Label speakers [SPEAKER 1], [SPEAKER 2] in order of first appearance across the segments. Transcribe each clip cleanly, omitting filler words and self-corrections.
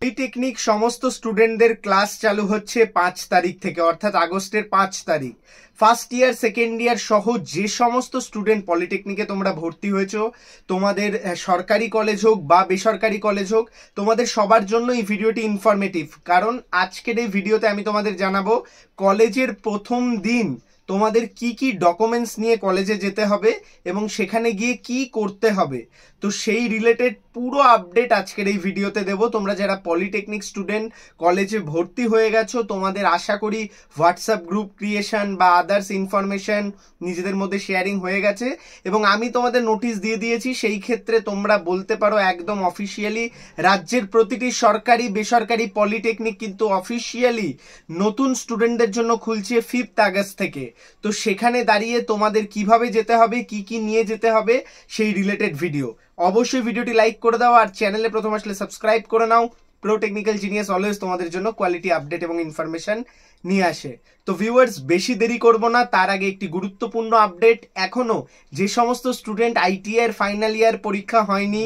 [SPEAKER 1] Polytechnic সমস্ত স্টুডেন্টদের class চালু হচ্ছে 5 তারিখ থেকে, অর্থাৎ আগস্টের 5 তারিখ। ফার্স্ট ইয়ার সেকেন্ড ইয়ার সহ যে সমস্ত স্টুডেন্ট পলিটেকনিকে তোমরা ভর্তি হয়েছো, তোমাদের সরকারি কলেজ হোক বা বেসরকারি কলেজ হোক, তোমাদের সবার জন্য এই ভিডিওটি ইনফরমেটিভ। কারণ আজকের এই ভিডিওতে আমি তোমাদের জানাবো কলেজের প্রথম দিন তোমাদের কি কি ডকুমেন্টস নিয়ে কলেজে যেতে হবে এবং সেখানে গিয়ে কি করতে হবে। তো সেই রিলেটেড পুরো আপডেট আজকের এই ভিডিওতে দেবো। তোমরা যারা পলিটেকনিক স্টুডেন্ট কলেজে ভর্তি হয়ে গেছো, তোমাদের আশা করি হোয়াটসঅ্যাপ গ্রুপ ক্রিয়েশন বা আদার্স ইনফরমেশন নিজেদের মধ্যে শেয়ারিং হয়ে গেছে এবং আমি তোমাদের নোটিশ দিয়ে দিয়েছি। সেই ক্ষেত্রে তোমরা বলতে পারো একদম অফিসিয়ালি রাজ্যের প্রতিটি সরকারি বেসরকারি পলিটেকনিক কিন্তু অফিসিয়ালি নতুন স্টুডেন্টদের জন্য খুলছে 5 আগস্ট থেকে। তো সেখানে দাঁড়িয়ে তোমাদের কিভাবে যেতে হবে, কি কি নিয়ে যেতে হবে, সেই রিলেটেড ভিডিও। অবশ্যই ভিডিওটি লাইক করে দাও আর চ্যানেলে প্রথম আসলে সাবস্ক্রাইব করে নাও। প্রো টেকনিক্যাল জিনিয়াস অলওয়েজ তোমাদের জন্য কোয়ালিটি আপডেট এবং ইনফরমেশন নিয়ে আসে। তো ভিউয়ার্স, বেশি দেরি করব না, তার আগে একটি গুরুত্বপূর্ণ আপডেট। এখনো যে সমস্ত স্টুডেন্ট আইটিআই এর ফাইনাল ইয়ার পরীক্ষা হয়নি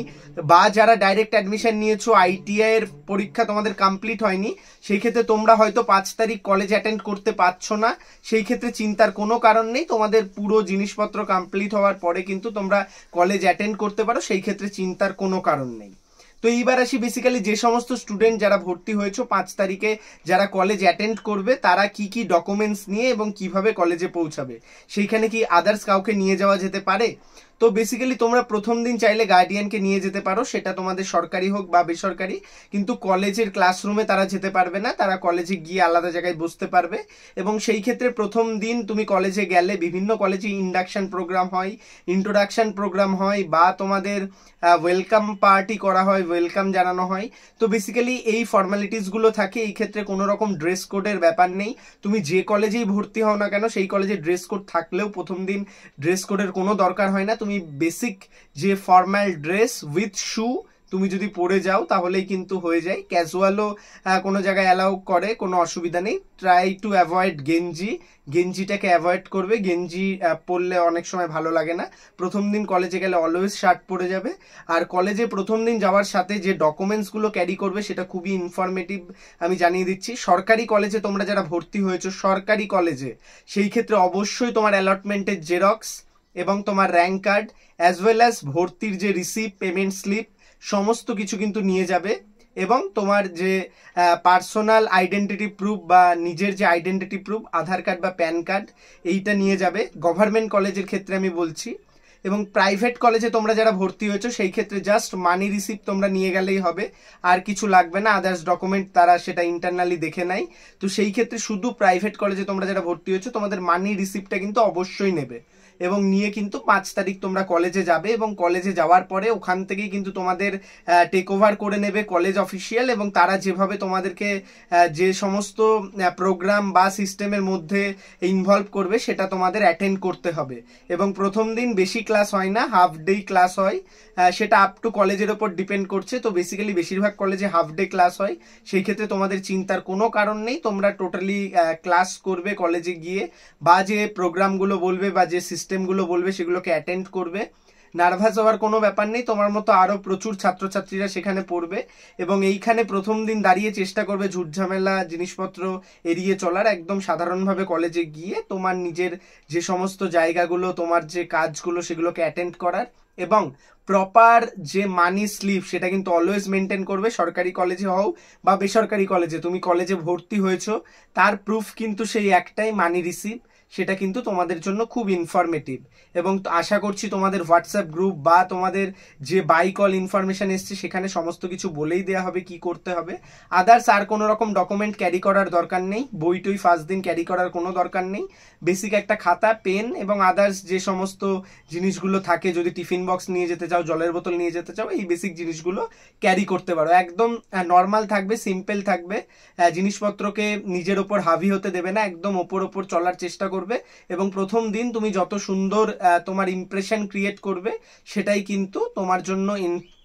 [SPEAKER 1] বা যারা ডাইরেক্ট অ্যাডমিশন নিয়েছো, আইটিআই এর পরীক্ষা তোমাদের কমপ্লিট হয়নি, সেই ক্ষেত্রে তোমরা হয়তো 5 তারিখ কলেজ অ্যাটেন্ড করতে পারছো না। সেই ক্ষেত্রে চিন্তার কোনো কারণ নেই, তোমাদের পুরো জিনিসপত্র কমপ্লিট হওয়ার পরে কিন্তু তোমরা কলেজ অ্যাটেন্ড করতে পারো, সেই ক্ষেত্রে চিন্তার কোনো কারণ নেই। তো এইবার আসি বেসিক্যালি যে সমস্ত স্টুডেন্ট যারা ভর্তি হয়েছো 5 তারিখে যারা কলেজ অ্যাটেন্ড করবে, তারা কি কি ডকুমেন্টস নিয়ে এবং কিভাবে কলেজে পৌঁছাবে। সেইখানে কি আদার্স কাউকে নিয়ে যাওয়া যেতে পারে? তো বেসিক্যালি তোমরা প্রথম দিন চাইলে গার্ডিয়ানকে নিয়ে যেতে পারো, সেটা তোমাদের সরকারি হোক বা বেসরকারি, কিন্তু কলেজের ক্লাসরুমে তারা যেতে পারবে না, তারা কলেজে গিয়ে আলাদা জায়গায় বসতে পারবে। এবং সেই ক্ষেত্রে প্রথম দিন তুমি কলেজে গেলে বিভিন্ন কলেজে ইন্ডাকশন প্রোগ্রাম হয়, ইন্ট্রোডাকশন প্রোগ্রাম হয় বা তোমাদের ওয়েলকাম পার্টি করা হয়, ওয়েলকাম জানানো হয়। তো বেসিক্যালি এই ফর্মালিটিসগুলো থাকে। এই ক্ষেত্রে কোনো রকম ড্রেস কোডের ব্যাপার নেই। তুমি যে কলেজেই ভর্তি হও না কেন, সেই কলেজে ড্রেস কোড থাকলেও প্রথম দিন ড্রেস কোডের কোনো দরকার হয় না। তুমি বেসিক যে ফর্মাল ড্রেস উইথ শু তুমি যদি পরে যাও তাহলেই কিন্তু হয়ে যায়। ক্যাজুয়ালও কোনো জায়গায় অ্যালাউ করে, কোনো অসুবিধা নেই। ট্রাই টু অ্যাভয়েড গেঞ্জিটাকে অ্যাভয়েড করবে। গেঞ্জি পরলে অনেক সময় ভালো লাগে না। প্রথম দিন কলেজে গেলে অলওয়েজ শার্ট পরে যাবে। আর কলেজে প্রথম দিন যাওয়ার সাথে যে ডকুমেন্টসগুলো ক্যারি করবে সেটা খুবই ইনফরমেটিভ, আমি জানিয়ে দিচ্ছি। সরকারি কলেজে তোমরা যারা ভর্তি হয়েছো সরকারি কলেজে, সেই ক্ষেত্রে অবশ্যই তোমার অ্যালটমেন্টের জেরক্স এবং তোমার rank card as well as ভর্তির যে রিসিপ্ট, পেমেন্ট স্লিপ, সমস্ত কিছু কিন্তু নিয়ে যাবে। এবং তোমার যে পার্সোনাল আইডেন্টিটি প্রুফ বা নিজের যে আইডেন্টিটি প্রুফ, আধার কার্ড বা প্যান কার্ড, এইটা নিয়ে যাবে। গভর্নমেন্ট কলেজের ক্ষেত্রে আমি বলছি। এবং প্রাইভেট কলেজে তোমরা যারা ভর্তি হয়েছো সেই ক্ষেত্রে জাস্ট মানি রিসিপ্ট তোমরা নিয়ে গেলেই হবে, আর কিছু লাগবে না। আদার্স ডকুমেন্ট তারা সেটা ইন্টারনালি দেখে নেয়। তো সেই ক্ষেত্রে শুধু প্রাইভেট কলেজে তোমরা যারা ভর্তি হয়েছো তোমাদের মানি রিসিপ্টটা কিন্তু অবশ্যই নেবে এবং নিয়ে কিন্তু 5 তারিখ তোমরা কলেজে যাবে। এবং কলেজে যাওয়ার পরে ওখান থেকেই কিন্তু তোমাদের টেক ওভার করে নেবে কলেজ অফিসিয়াল, এবং তারা যেভাবে তোমাদেরকে যে সমস্ত প্রোগ্রাম বা সিস্টেমের মধ্যে ইনভলভ করবে সেটা তোমাদের অ্যাটেন্ড করতে হবে। এবং প্রথম দিন বেশি ক্লাস হয় না, হাফ ডে ক্লাস হয়, সেটা আপ টু কলেজের ওপর ডিপেন্ড করছে। তো বেসিক্যালি বেশিরভাগ কলেজে হাফ ডে ক্লাস হয়, সেই ক্ষেত্রে তোমাদের চিন্তার কোনো কারণ নেই। তোমরা টোটালি ক্লাস করবে কলেজে গিয়ে, বা যে প্রোগ্রামগুলো বলবে বা যে সিস্টেমগুলো বলবে সেগুলোকে অ্যাটেন্ড করবে। নার্ভাস হওয়ার কোনো ব্যাপার নেই, তোমার মতো আরও প্রচুর ছাত্রছাত্রীরা সেখানে পড়বে। এবং এইখানে প্রথম দিন দাঁড়িয়ে চেষ্টা করবে ঝুটঝামেলা জিনিসপত্র এড়িয়ে চলার, একদম সাধারণভাবে কলেজে গিয়ে তোমার নিজের যে সমস্ত জায়গাগুলো, তোমার যে কাজগুলো সেগুলোকে অ্যাটেন্ড করার। এবং প্রপার যে মানি স্লিপ সেটা কিন্তু অলওয়েজ মেনটেন করবে। সরকারি কলেজে হও বা বেসরকারি কলেজে, তুমি কলেজে ভর্তি হয়েছো তার প্রুফ কিন্তু সেই একটাই, মানি রিসিপ্ট। সেটা কিন্তু তোমাদের জন্য খুব ইনফরমেটিভ। এবং আশা করছি তোমাদের হোয়াটসঅ্যাপ গ্রুপ বা তোমাদের যে বাই কল ইনফরমেশন এসছে সেখানে সমস্ত কিছু বলেই দেওয়া হবে কি করতে হবে। আদার্স আর কোনো রকম ডকুমেন্ট ক্যারি করার দরকার নেই, বই টই ফার্স্ট দিন ক্যারি করার কোনো দরকার নেই। বেসিক একটা খাতা, পেন এবং আদার্স যে সমস্ত জিনিসগুলো থাকে, যদি টিফিন বক্স নিয়ে যেতে চাও, জলের বোতল নিয়ে যেতে চাও, এই বেসিক জিনিসগুলো ক্যারি করতে পারো। একদম নর্মাল থাকবে, সিম্পল থাকবে, জিনিসপত্রকে নিজের ওপর হাভি হতে দেবে না, একদম ওপর চলার চেষ্টা করবে। এবং প্রথম দিন তুমি যত সুন্দর তোমার ইমপ্রেশন ক্রিয়েট করবে সেটাই কিন্তু তোমার জন্য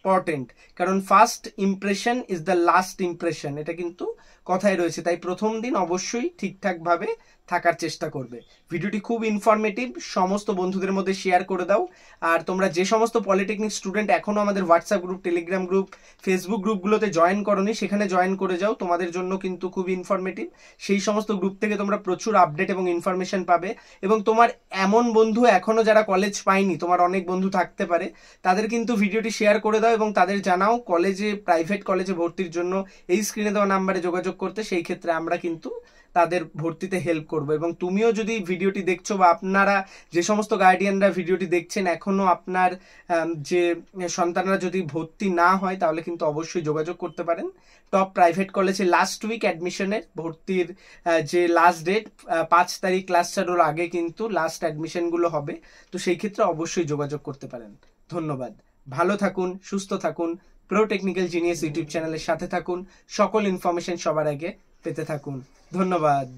[SPEAKER 1] ইম্পর্টেন্ট, কারণ first impression is the last impression, এটা কিন্তু কথাই রয়েছে। তাই প্রথম দিন অবশ্যই ঠিকঠাকভাবে থাকার চেষ্টা করবে। ভিডিওটি খুব ইনফরমেটিভ, সমস্ত বন্ধুদের মধ্যে শেয়ার করে দাও। আর তোমরা যে সমস্ত পলিটেকনিক স্টুডেন্ট এখনো আমাদের WhatsApp group, Telegram group, Facebook গ্রুপগুলোতে জয়েন করোনি, সেখানে জয়েন করে যাও, তোমাদের জন্য কিন্তু খুব ইনফরমেটিভ। সেই সমস্ত গ্রুপ থেকে তোমরা প্রচুর আপডেট এবং ইনফরমেশন পাবে। এবং তোমার এমন বন্ধু এখনো যারা কলেজ পায়নি, তোমার অনেক বন্ধু থাকতে পারে, তাদের কিন্তু ভিডিওটি শেয়ার করে দাও এবং তাদের জানাও কলেজে, প্রাইভেট কলেজে ভর্তির জন্য এই স্ক্রিনে দেওয়া নাম্বারে যোগাযোগ করতে। সেই ক্ষেত্রে আমরা কিন্তু তাদের ভর্তিতে হেল্প করব। এবং তুমিও যদি ভিডিওটি দেখছো বা আপনারা যে সমস্ত গার্ডিয়ানরা ভিডিওটি দেখছেন, এখনো আপনার যে সন্তানরা যদি ভর্তি না হয়, তাহলে কিন্তু অবশ্যই যোগাযোগ করতে পারেন। টপ প্রাইভেট কলেজে লাস্ট উইক অ্যাডমিশনের ভর্তির যে লাস্ট ডেট 5 তারিখ, ক্লাস চালুর আগে কিন্তু লাস্ট অ্যাডমিশনগুলো হবে। তো সেই ক্ষেত্রে অবশ্যই যোগাযোগ করতে পারেন। ধন্যবাদ। ভালো থাকুন, সুস্থ থাকুন, প্রো টেকনিক্যাল জিনিয়াস ইউটিউব চ্যানেলের সাথে থাকুন, সকল ইনফরমেশন সবার আগে পেতে থাকুন। ধন্যবাদ।